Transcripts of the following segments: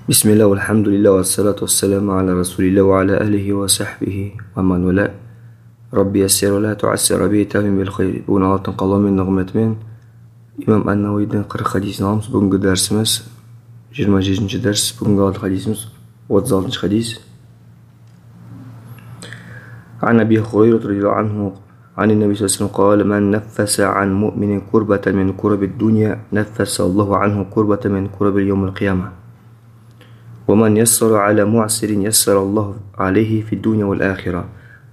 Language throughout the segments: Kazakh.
بسم الله والحمد لله والصلاة والسلام على رسول الله وعلى آله وصحبه ومن والاه. ربي يسر ولا تعسر بي تامين بالخير. Bugün Allah'tan kalamın nығметімен İmam An-Nawawi'den 40 hadisini alamыз. Бүгінгі дәрісіміз 27-ші дәріс. Бүгінгі алды hadisimiz 36-ші hadis. عن أبي هريرة رضي الله عنه عن النبي صلى الله عليه وسلم قال: من نفس عن مؤمن كربة من كرب الدنيا نفس الله عنه كربة من كرب اليوم القيامة. ومن يسر على معسر يسر الله عليه في الدنيا والآخرة.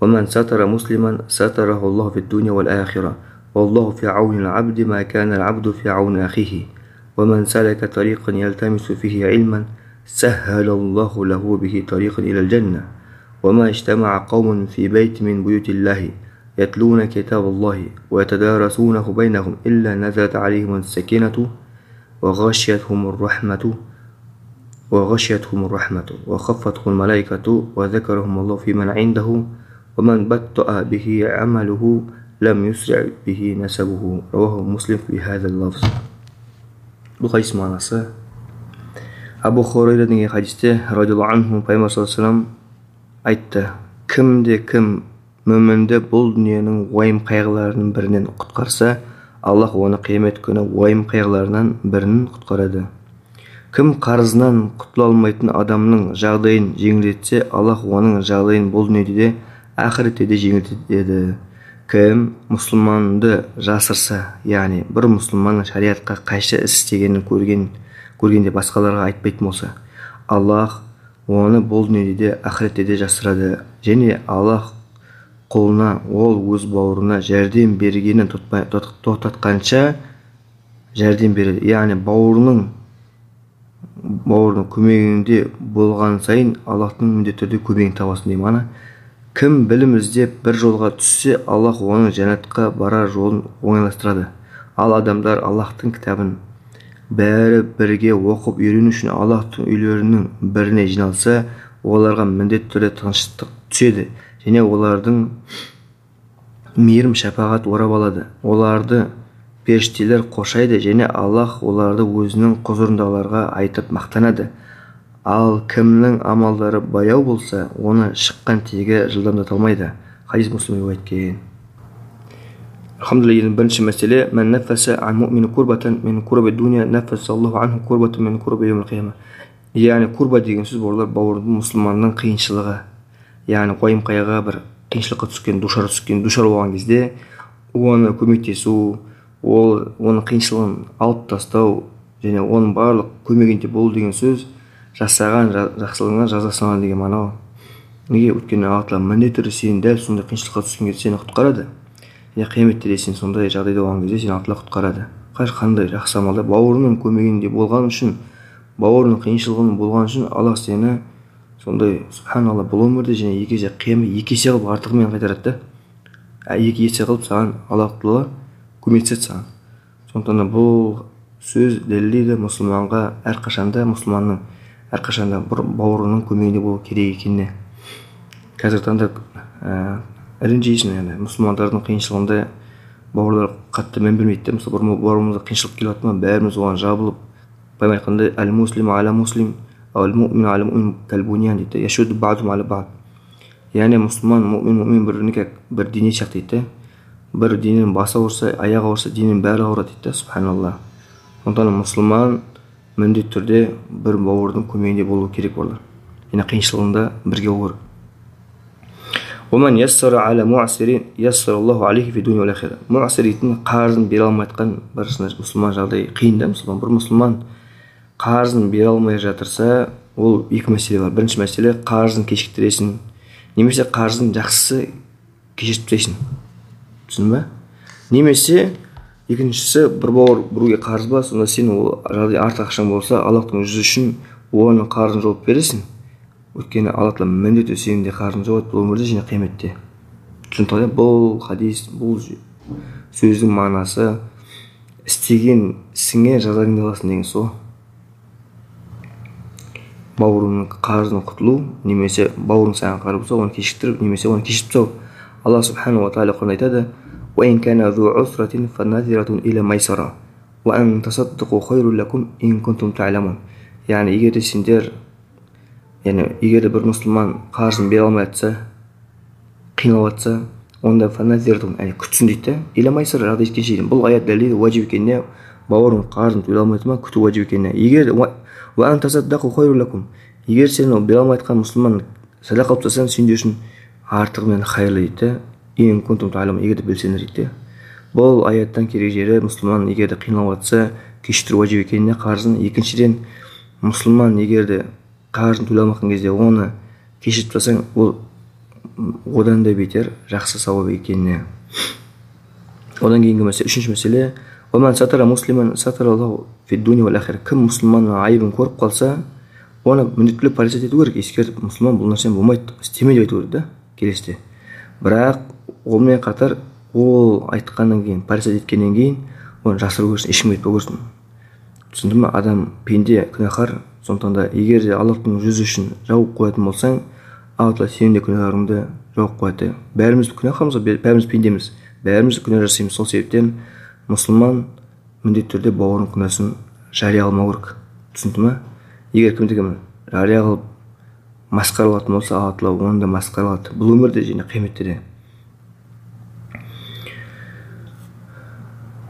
ومن ستر مسلما ستره الله في الدنيا والآخرة. والله في عون العبد ما كان العبد في عون أخيه. ومن سلك طريقا يلتمس فيه علما سهل الله له به طريقا إلى الجنة. وما اجتمع قوم في بيت من بيوت الله يتلون كتاب الله ويتدارسونه بينهم إلا نزلت عليهم السكينة وغشيتهم الرحمة وخفتهم الملائكة وذكرهم الله في من عنده. ومن بطأ به عمله لم يسرع به نسبه. رواه مسلم في هذا اللفظ. Bu hadis manası Abu Hurayra деген hadiste radıyallahu anhu Peygamber sallallahu aleyhi ve sellem айтты: Кім мүмінді бұл дүниенің уайым қайғыларының бірінен құтқарса, Аллах оны қиямет күні уайым қайғыларынан бірінен құтқарады. Кім қарызынан құтыла алмайтын адамның жағдайын жеңілдетсе, Аллах оның жағдайын бұл дүниеде де ақыретте де жеңілдетеді. Кім мұсылманды жасырса, яғни бір мұсылманның шариатқа қайшы іс істегенін көргенде басқаларға айтпайтын болса, Аллах оны бұл дүниеде де ақыретте де жасырады. Және Аллах құлына ол өз бауырына жәрдем бергенін тоқтатқанша жәрдем береді. Яғни бауырының көмегінде болған сайын Аллахтың міндетті түрде көмегін табасын деймін ана. Кім білім іздеп бір жолға түссе, Аллах оның жәннатқа барар жолын оңайластырады. Ал адамдар Аллахтың кітабын бәрі бірге оқып үйрену үшін Аллахтың үйлерінің біріне жиналса, оларға міндетті түрде тыныштық түседі және олардың мейірім шапағат орап алады. Оларды періштелер қоршайды және Аллах оларды өзінің құзырындағыларға айтып мақтанады. Ал кімнің амалдары баяу болса, оны шыққан тегі жылдамдата алмайды. Хадис Муслим айтқан. Алхамдулилlah, бірінші мәселе: Мен нафаса ан муъмин курбатан мин курби дуния нафаса Аллаху анху курбатан мин курби йаумил қияма. Яғни курба деген сөз болар бауырдың мұсылманның қиыншылығы. Яғни уайым қайғыға бір қиыншылыққа түскен, душар болған кезде оны көмектесу, оның қиыншылығын алып тастау және оның барлық көмегінде болу деген сөз жасаған жақсылығына жазасына деген мағына. Неге? Өйткені Алла Тағала міндетті түрде сені дәл сондай қиыншылыққа түскен кезде сені құтқарады. Және қияметте де сен сондай жағдайда болған кезде сені Алла Тағала құтқарады. Қандай жақсы амалда бауырының көмегінде болған үшін, бауырының қиыншылығының болған үшін Аллах сені сондай субханалла бұл өмірде және қиямет екі есе қылып артығымен қайтарады да. Екі есе қылып саған Алла Тағала көмектеседі саған. Сондықтан бұл сөз дәлелдейді мұсылманға мұсылманның әрқашанда бір бауырының көмегінде болу керек екеніне. Қазіргі таңда ренжисің, мұсылмандардың қиыншылығында бауырлар қатты мән бермейді. Мысалы, бір бауырымызға қиыншылық келіп жатыр ма, бәріміз оған жабылып, пайғамбар айтқандай, әл-муслим аля муслим, әл-муъмин аля муъмин кәл-буньян дейді. Яшудду баъдухум аля баъд. Яғни мұсылман, мұъмин бір дене сияқты дейді. Бір дененің басы ауырса, аяғы ауырса, дененің бәрі ауырады дейді. Субханалла. Сондықтан мұсылман міндетті түрде бір бауырдың көмегінде болу керек болды. Яғни қиыншылығында бірге болу. ومن يسر على معسر يسر الله عليه في الدنيا والآخرة. Mu'sir дейтін қарызын бере алмай жатқан бір мұсылман жағдай қиын да. Бір мұсылман қарызын бере алмай жатырса, ол екі мәселе бар. Бірінші мәселе қарызын кешіктіресің, немесе қарызын жақсысы кешіріп тастайсың. Түсіндің бе? Немесе екіншісі, бір бауыр біреуге қарыз ба, сонда сен ол жағдай артық ақшаң болса, Аллахтың жүзі үшін оның қарызын жауап бересің. Өйткені Алла Тағала міндетті сенің де қарызын жауады бұл өмірде және қияметте. Түсіндің бе? Бұл хадис, бұл сөздің мағынасы істеген ісіңе жазаңды аласың деген сол. Бауырыңның қарызынан құтылу, немесе бауырың саған қарыз болса, оны кешіктіріп, немесе оны кешіріп тастау. Алла субхану ва тағала Құранда айтады: وَإِنْ كَانَ ذُو عُسْرَةٍ فَنَظِرَةٌ إِلَى مَيْسَرَةٍ وَأَنْ تَصَدَّقُوا خَيْرٌ لَكُمْ إِنْ كُنْتُمْ تَعْلَمُونَ. яғни егер де сендер, егер де бір мұсылман қарызын бере алмай жатса, қиналып жатса, онда фаназирдун, күтсін дейді. Иламайсыр жағдай жеткенше дейді. Бұл аят дәлелі уәжіп екеніне, бауырың қарызын төлей алмай ма, күту уәжіп екеніне. Егер сен бере алмай жатқан мұсылман садақа қылып тастасаң, сендер үшін артығымен хайырлы дейді. Егер де білсеңдер дейді. Бұл аяттан керек жері мұсылман егер де қиналып жатса, кешіктіру уәжіп екеніне қарызын. Екіншіден, мұсылман егер де қарызын төлей алмаған кезде оны кешіріп тастасаң, ол одан да бетер жақсы сауап екеніне. Одан кейінгі мәселе, үшінші мәселе, "Ваман сатара муслиман сатараллаху фид-дуни вал-ахира". Кім мұсылманның айыбын көріп қалса, оны міндетті полиция ету керек. Ескертіп, мұсылман бұл нәрсені болмайды, істеме деп айту керек да, келесіде. Бірақ онымен қатар ол айтқаннан кейін, полиция еткеннен кейін, оны жасыру керсін, ешкімге айтпау керсін. Түсіндің ме? Адам пенде, күнәһар. Сондықтан да егер де Аллахтың жүзі үшін жауып қоятын болсаң, Алла сенің де күнәларыңды жауып қояды. Бәріміз күнәһармыз, бәріміз пендеміз, бәріміз күнә жасаймыз. Сол себептен мұсылман міндетті түрде бауырының күнәсін жария қылмау керек. Түсінді ме? Егер кімде-кім жария қылып масқара қылатын болса, Алла Тағала оны да масқара қылады. Бұл өмірде және қияметте де.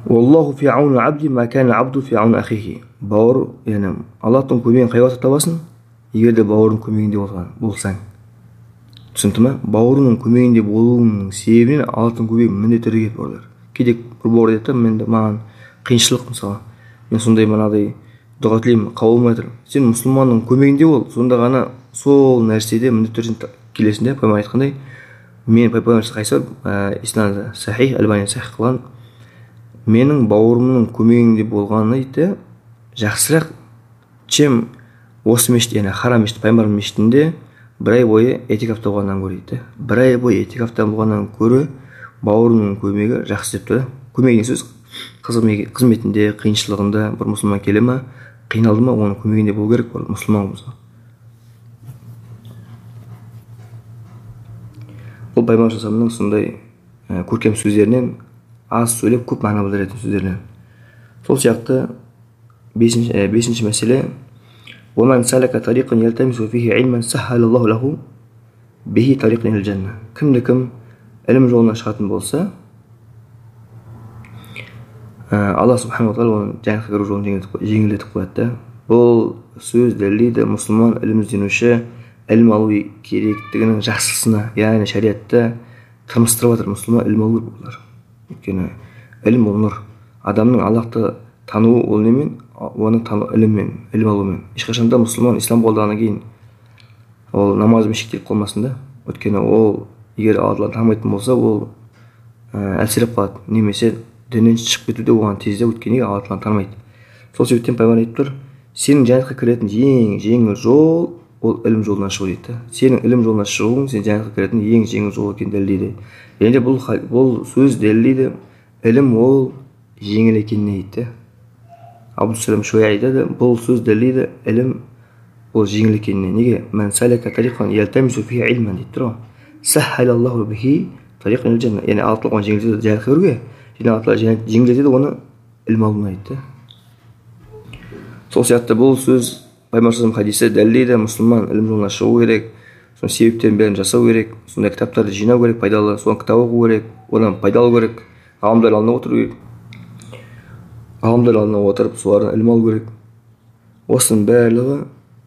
Wallahu fi auni al-abdi ma kana al-abdu fi auni akhihi. Бауыр, Аллахтың көмегін қай уақытта табасың? Егер де бауырың көмегінде болсаң. Түсінді ме? Бауырының көмегінде болуының себебінен Аллахтың көмегі міндетті түрде келіп бауырлар. Кейде бір бауыр айтады, маған қиыншылық, мысалы, мен сондай мынадай дұға тілеймін, қабыл болмай жатыр. Сен мұсылманның көмегінде бол, сонда ғана сол нәрседе міндетті түрде келесің. Пайғамбар айтқандай, мен пайғамбар қайсы бар, иснады сахих, Альбани сахих қылған, менің бауырымның көмегінде болғаны дейді, жақсырақ, чем осы мешіт, харам мешіт, пайғамбардың мешітінде бір ай бойы этикафта болғаннан гөрі дейді. Бір ай бойы этикафта болғаннан гөрі бауырының көмегі жақсы деп тұр. Көмек деген сөз қызметінде, қиыншылығында бір мұсылман келе ма, қиналды ма, оның көмегінде болу керек, бұл мұсылман болса. Бұл пайғамбар саллаллаху сондай көркем сөздерінен, аз сөйлеп көп мағына білдіретін сөздерінен. Сол сияқты бесінші мәселе, ومن سلك طريقا يلتمس فيه علما سهل الله له به طريقا إلى الجنة. Кім ілім жолына шығатын болса, Алла субхану ва тағала оның жәннатқа кіру жолын жеңілдетіп қояды. Бұл сөз дәлелдейді мұсылман ілім ізденуші ілім алу керектігінің жақсысына, яғни шариатта тырмыстырып жатыр. Мұсылман ілім алу керек. Өйткені ілім ол нұр. Адамның Аллахты тануы ол немен? Оны ілім алумен. Ешқашанда мұсылман ислам қабылдағаннан кейін ол намазымен шектеліп қалмасын да. Өйткені ол егер Алланы танымайтын болса, ол әлсіреп қалады. Немесе діннен шығып кетуде оған тезде, өйткені Алланы танымайды. Сол себептен пайғамбар айтып тұр, сенің жәннатқа кіретін ең жеңіл жол ол ілім жолынан шығу дейді. Сенің ілім жолынан шығуың сен жәннатқа кіретін ең жеңіл жол екенін дәлелдейді. Және бұл сөз дәлелдейді, ілім ол жеңіл екеніне дейді. Абдусалам Шуай айтады, бұл сөз дәлелдейді, ілім ол жеңіл екеніне. Неге? Мән салака тариқан ялтамису фиһи илман дейді тұр. Саххалаллаху бихи тариқан илал жанна. Яғни Алла Тағала жеңілдетеді жәннатқа кіруге, және Алла Тағала жеңілдетеді оны ілім алуына дейді. Сол сияқты бұл сөз пайғамбар хадисі дәлелдейді, мұсылман ілім жолына шығу керек, соның себептерін бәрін жасау керек, сондай кітаптарды жинау керек, пайдалы, соны кітап оқу керек, одан пайдалы керек, ғалымдар алдына отыру керек. Ғалымдар алдына отырып, солардан ілім алу керек. Осының барлығы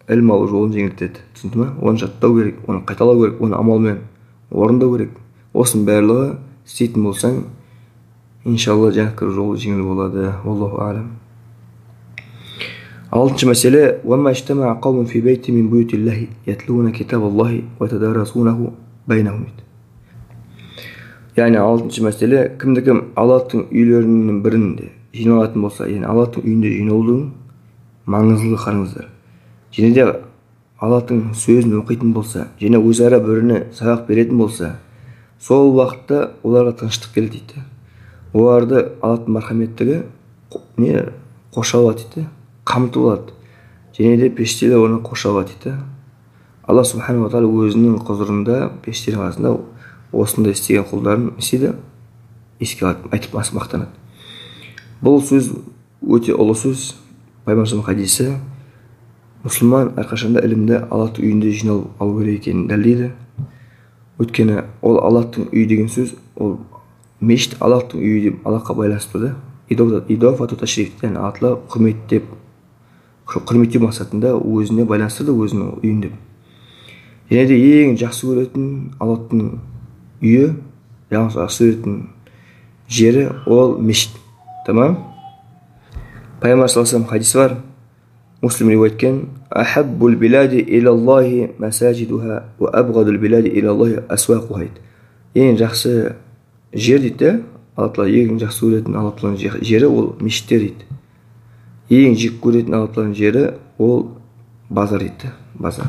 ілім алу жолын жеңілдетеді. Түсінді ме? Оны жаттау керек, оны қайталау керек, оны амалмен орындау керек. Осының барлығы істейтін болсаң, иншалла жәннатқа кіру жолы жеңіл болады. Аллаху а'лам. Алтыншы мәселе, وَمَا اجْتَمَعَ قَوْمٌ فِي بَيْتٍ مِنْ بُيُوتِ اللَّهِ يَتْلُونَ كِتَابَ اللَّهِ وَيَتَدَارَسُونَهُ بَيْنَهُمْ. Яғни алтыншы мәселе, кімде-кім Аллахтың үйлерінің бірінде жиналатын болса, яғни Аллахтың үйінде жиналудың маңыздылығы қараңыздар. Және де Аллахтың сөзін оқитын болса, және өзара біріне сабақ беретін болса, сол уақытта оларға тыныштық келеді дейді. Оларды Аллахтың мархаметтігі қоршап алады дейді, қамтып алады. Және де періштелер оны қоршап алады дейді. Алла субхану ва тағала өзінің құзырында періштелер арасында осындай істеген құлдарын істейді, еске алады, айтып мақтанады. Бұл сөз өте ұлы сөз. Пайғамбар хадисі, мұсылман әрқашанда ілімді Аллахтың үйінде жиналып алу керек екенін дәлелдейді. Өйткені ол Аллахтың үйі деген сөз, ол мешіт Аллахтың үйі деп Аллахқа байланысты да. Идофату ташриф, яғни атла құрметтеу мақсатында өзіне байланыстырды, өзінің үйін деп. Және де ең жақсы көретін Аллахтың үйі, жақсы көретін жері ол мешіт. Tamam? Пайғамбар саллаллаху алейхи ва саллям хадисі бар. Муслим риуаят еткен: "Ахаббул билади илаллахи масаджидуха ва абғадул билади илаллахи асвақуха." Ең жақсы жер дейді, Алла Тағала ең жақсы көретін Алла Тағаланың жері ол мешіттер дейді. Ең жек көретін Алла Тағаланың жері ол базар дейді, базар.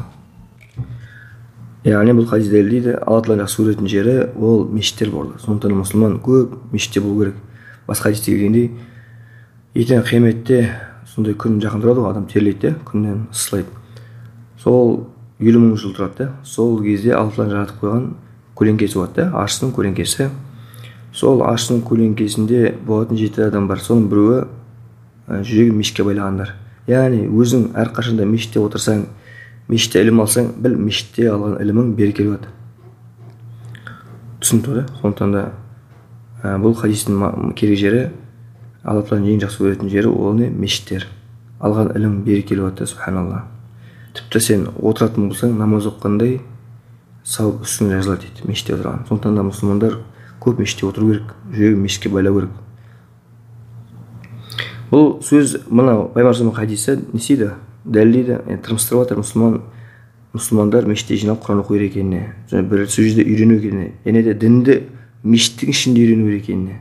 Яғни бұл хадис дәлелдейді, Алла Тағала жақсы көретін жері ол мешіттер болды. Сондықтан мұсылман көп мешітте болу керек. Басқа хадисте келгендей, ертең қияметте сондай күн жақын тұрады ғой, адам терлейді, күннен ысылайды. Сол 50 мың жыл тұрады. Сол кезде Алла Тағала жаратып қойған көлеңкесі болады, аршының көлеңкесі. Сол аршының көлеңкесінде болатын 7 адам бар. Соның біреуі жүрегі мешітке байлағандар. Яғни өзің әрқашанда мешітте отырсаң, мешітте ілім алсаң, біл, мешітте алған ілімің берекелі болады. Түсінікті ғой? Сондықтан да бұл хадистің керек жері, Алла Тағаланың ең жақсы көретін жері ол не? Мешіттер. Алған ілім берекелі болады, субханалла. Тіпті сен отыратын болсаң, намаз оқығандай сауап үстіңе жазылады дейді, мешітте отырған. Сондықтан да мұсылмандар көп мешітте отыру керек, жүрегі мешітке байлау керек. Бұл сөз, мына Пайғамбар хадисі не істейді? Дәлелдейді, тырмыстырып жатыр мұсылмандар мешітте жиналып Құран оқу керек екеніне, бір сөзді үйрену екеніне, және де дінді мешіттің ішінде үйрену керек екеніне.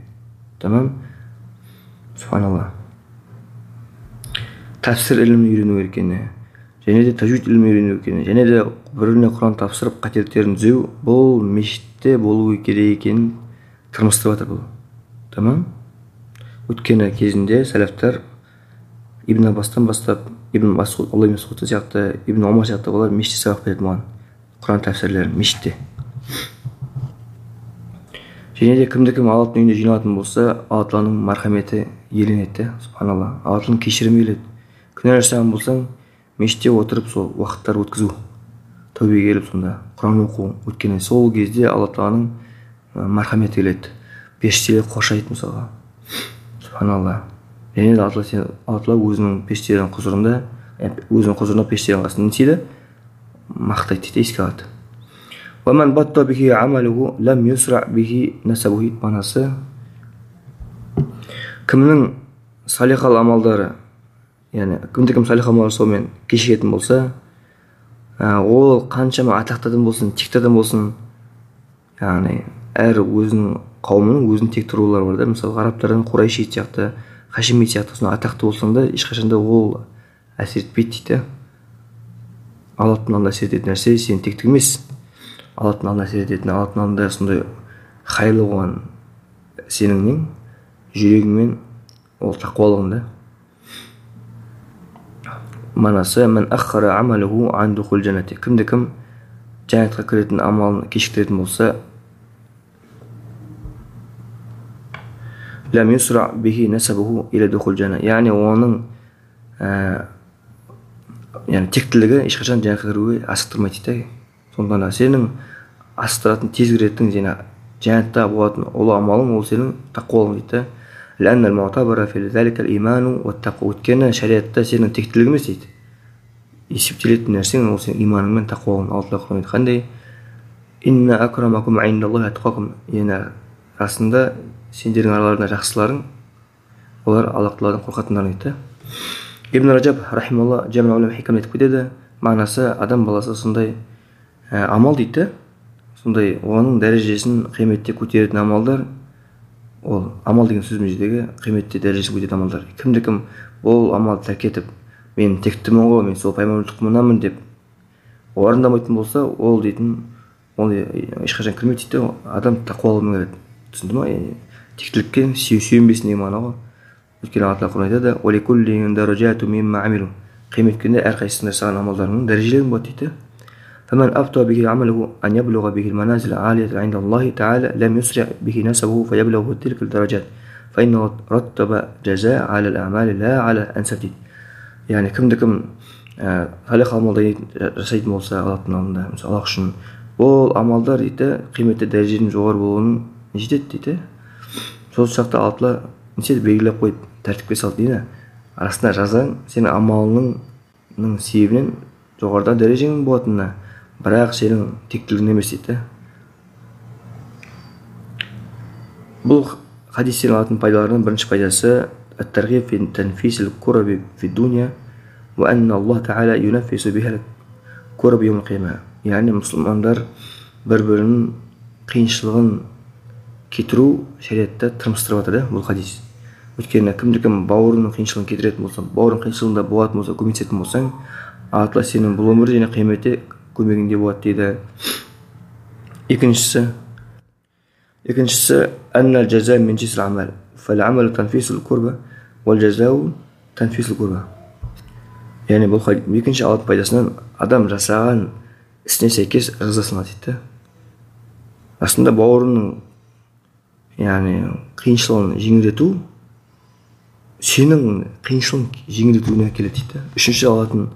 Тамам? Субханалла. Тәфсір ілімін үйрену керек екеніне, және де тажвид ілімін үйрену керек екеніне, және де біріне Құран тапсырып қателіктерін түзеу, бұл мешітте болу керек екенін тырмыстырып жатыр бұл. Тамам? Өткені кезінде сәләфтар Ибн Аббастан бастап, Ибн Масуд, Алла ибн Масуд сияқты, Ибн Омар сияқты олар мешітте сабақ береді маған. Құран тәфсірлерін мешітте. Және де кімді-кім Аллахтың үйінде жиналатын болса, Алла Тағаланың мархаметі еленеді, субханалла. Алла Тағаланың кешірімі келеді. Күнә жасаған болсаң, мешітте отырып сол уақыттар өткізу, тәубеге келіп сонда Құран оқу. Өткені сол кезде Алла Тағаланың мархаметі келеді. Періштелер қоршайды мысалға. Субханалла. Және де Алла Тағала өзінің періштелерінің құзырында, өзінің құзырына періштелердің қасында не істейді? Мақтайды дейді, еске алады. وَمَنْ بَطَّ بِهِ عَمَلُهُ لَمْ يُسْرَعْ بِهِ نَسَبُهُ. Манасы, кімнің салихал амалдары, яғни кімде-кім салихал амалдар сонымен кешігетін болса, ол қаншама атақты адам болсын, текті адам болсын, яғни әр өзінің қауымының өзінің текті рулары бар да. Мысалы арабтардан Қурайши сияқты, Хашими сияқты сондай атақты болсаң да, ешқашанда ол әсер етпейді дейді. Аллахтың алдында әсер ететін нәрсе сенің тектік емес. Аллахтың алдында әсер ететін, Аллахтың алдында сондай қайырлы болған сеніңнің жүрегіңмен ол тақуалығында. Манасы, мән аххара амалуху ан духул джаннати. Кімде-кім жәннатқа кіретін амалын кешіктіретін болса, лам юсра бихи насабуху иля духул джанна. Яғни оның тектілігі ешқашан жәннатқа кіруге асықтырмайды дейді. Сондықтан да сенің асықтыратын, тез кіретін, жәннатта болатын ұлы амалың ол сенің тақуалығың дейді. Ләннәл муътабара фи заликал иману ва тақва. Өйткені шариғатта сенің тектілігің емес дейді. Есептелетін нәрсең ол сенің иманың мен тақуалығың. Алла Тағала Құранда айтқандай: инна акрамакум индаллахи атқакум. Яғни расында сендердің араларында жақсыларың олар Алла Тағаладан қорқатындар дейді. Ибн Раджаб рахималла Жамил улум хикам айтып кетеді. Мағынасы, адам баласы сондай амал дейді. Сондай оның дәрежесін қияметте көтеретін амалдар, ол амал деген сөздің жердегі қияметте дәрежесін көтеретін амалдар. Кімде-кім ол амалды тәрк етіп, мен тектімін ғой, мен сол пайғамбар тұқымынанмын деп орындамайтын болса, ол дейтін, ол ешқашан кірмейді дейді. Адам тақуалығымен келеді. Түсінді ма? Тектілікке сүйенбесін деген мағына ғой. Өйткені Алла Тағала Құранда айтады: «Уаликуллин даражату мимма амилу». Қиямет күнінде әрқайсысында жасаған амалдарының дәрежелері болады дейді. فمن أبطأ به عمله أن يبلغ به المنازل العالية عند الله تعالى لم يسرع به نسبه فيبلغ تلك الدرجات فإنه رتب جزاء على الأعمال لا على أنسب. Yani kimde kim салих амалдар жасайтын болса Аллахтың алдында, мысалы Аллах үшін, ол амалдар дейді қиметті дәреженің жоғары болуын жетеді дейді. Сол шақта Алла не істеді, белгілеп қойып тәртіпке салды дейді. Арасында жазаң сенің амалыңның себебінен жоғарыда дәрежеңнің болатынына, бірақ сенің тектілігің емес дейді. Бұл хадистен алатын пайдаларының бірінші пайдасы الترغيب في تنفيس الكرب في الدنيا وأن الله تعالى ينفس بها الكرب يوم القيامة. Yani мұсылмандар бір-бірінің қиыншылығын кетіру шариатта тырмыстырып жатыр бұл хадис. Өйткені кімде-кім бауырының қиыншылығын кетіретін болса, бауырының қиыншылығында болатын болса, көмектесетін болсаң, Алла сенің бұл өмірде және қияметте көмегіңде болады дейді. Екіншісі аннал жаза мин жинсил амал. فالعمل تنفيس الكربة والجزاء تنفيس الكربة. Yani бұл екінші алатын пайдасынан адам жасаған ісіне сәйкес жазасына дейді. Расында бауырының қиыншылығын жеңілдету сенің қиыншылығын жеңілдетуіне әкеледі дейді. Үшінші алатын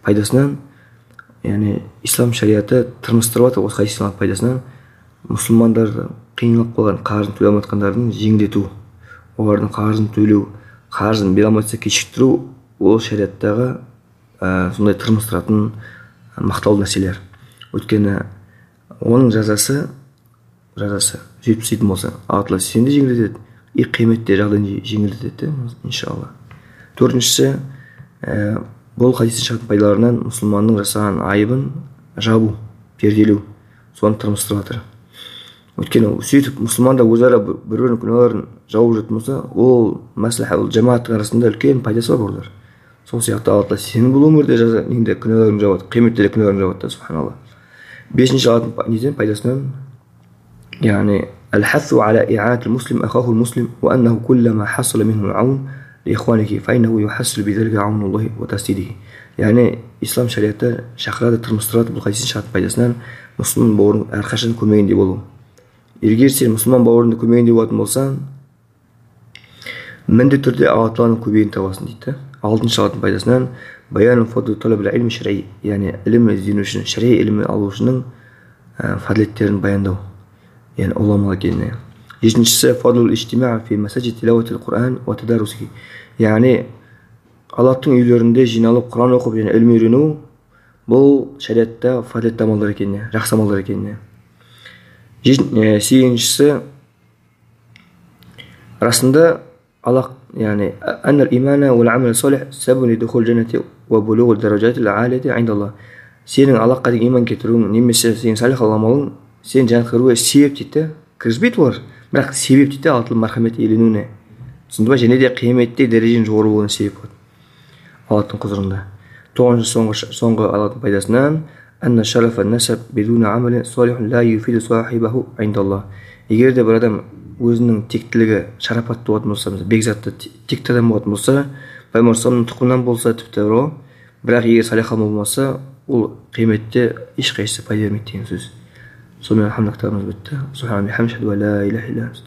пайдасынан ислам шариаты тырмыстырып жатыр осы хадистен алатын пайдасынан мұсылмандар қиынлық болған қарызын төлей алмайтындардың жеңілдету, олардың қарызын төлеу, қарызын бере алмаса кешіктіру, ол шариаттағы сондай тырмыстыратын мақтаулы нәрселер. Өйткені оның жазасы жетіп істейтін болса, Алла сені де жеңілдетеді, қияметте жағдайын жеңілдетеді, иншалла. Төртіншісі, бұл хадистен шығатын пайдаларынан мұсылманның жасаған айыбын жабу, перделеу, соны тырмыстырып жатыр. Өйткені сөйтіп мұсылмандар өзара бір-бірінің күнәларын жауып жүретін болса, ол мәслиха, ол жамааттың арасында үлкен пайдасы бар олар. Сол сияқты Алла сенің бұл өмірде неңде күнәларың жауады, қияметте де күнәларың жауады, субханалла. Бесінші алатын пайдасынан الحث على إعانة المسلم أخاه المسلم وأنه كلما حصل منه العون لإخوانه فإنه يحصل بذلك عون الله وتسديده. İslam şariatı шақырады, тырмыстырады бұл хадистен шығатын пайдасынан мұсылман бауырың әрқашан көмегінде болу. Егер сен мұсылман бауырыңды көмегінде болатын болсаң, міндетті түрде Алланың көмегін табасың дейді. Алтыншы алатын пайдасынан баян фадлы талабил илми шар'i, ілім ізденушінің, шариғи ілімі алушының фазилеттерін баяндау, ұлама екеніне. Жетіншісі фадлул иджтима фи масаджид тилаватил Құран ва тадарусихи. Аллахтың үйлерінде жиналып Құран оқып және ілім үйрену, бұл шариатта фазилетті амалдар екеніне, жақсы амалдар екеніне. Сегізіншісі, расында Аллах аннал имана вал амал салих сабабун лидухул джаннати ва булуғул даражатил алияти индаллах. Сенің Аллахқа деген иман кетіруің немесе сенің салих амалың сен жәннатқа кіруге себеп дейді. Кіргізбейді олар, бірақ себеп дейді Аллахтың мархамет иеленуіне. Түсінді ма? Және де қияметте дәреженің жоғары болуына себеп болады Аллахтың құзырында. Тоғызыншы соңғы алатын пайдасынан анна шарафа насаб бидуна амалин салихун ла юфиду сахибаху индаллах. Егер де бір адам өзінің тектілігі шарапатты болатын болса, бекзатты текті адам болатын болса, пайғамбар тұқымынан болса тіпті, бірақ егер салих амал болмаса, ол қияметте ешқайсысы пайда бермейді деген сөз. Сонымен хамд кітабымыз бітті. Субхана бихамдихи ва ла иляха илля анта